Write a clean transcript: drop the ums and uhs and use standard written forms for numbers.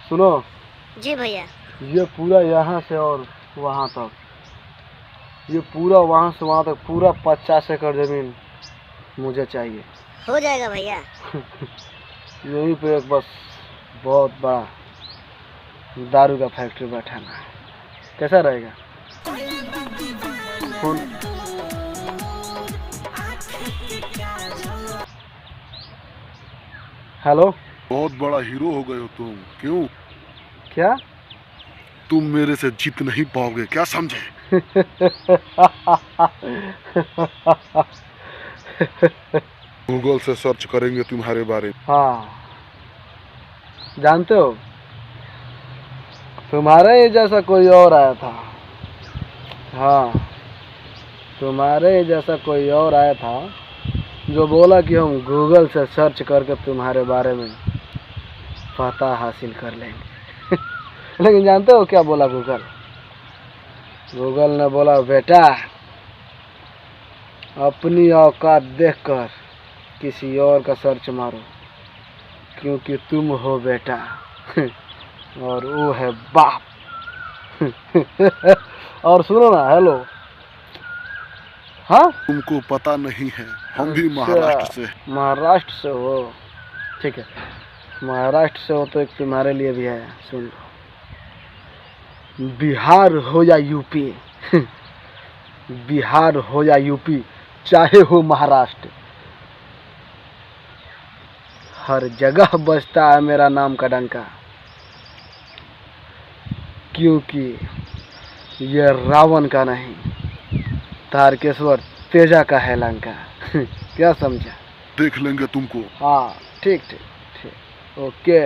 सुनो जी भैया। ये पूरा यहाँ से और वहाँ तक, ये पूरा वहाँ से वहाँ तक पूरा 50 एकड़ जमीन मुझे चाहिए। हो जाएगा भैया। यहीं पे एक बस बहुत बड़ा दारू का फैक्ट्री बैठाना है, कैसा रहेगा? Phone hello. बहुत बड़ा हीरो हो गए हो तुम। क्यों? क्या? तुम मेरे से जीत नहीं पाओगे, क्या समझे? गूगल से सर्च करेंगे तुम्हारे बारे में। हाँ, जानते हो तुम्हारे ही जैसा कोई और आया था। हाँ, तुम्हारे ही जैसा कोई और आया था जो बोला कि हम गूगल से सर्च करके तुम्हारे बारे में पता हासिल कर लेंगे। लेकिन जानते हो क्या बोला गूगल? गूगल ने बोला बेटा, अपनी औकात देखकर किसी और का सर्च मारो, क्योंकि तुम हो बेटा और वो है बाप। और सुनो ना, हेलो। हाँ, तुमको पता नहीं है, हम भी अच्छा, महाराष्ट्र से। महाराष्ट्र से हो? ठीक है, महाराष्ट्र से हो तो एक तुम्हारे लिए भी है, सुन लो। बिहार हो या यूपी, बिहार हो या यूपी, चाहे हो महाराष्ट्र, हर जगह बजता है मेरा नाम का डंका, क्योंकि ये रावण का नहीं, तारकेश्वर तेजा का है लंका। क्या समझा? देख लेंगे तुमको। हाँ, ठीक ठीक ठीक, ओके।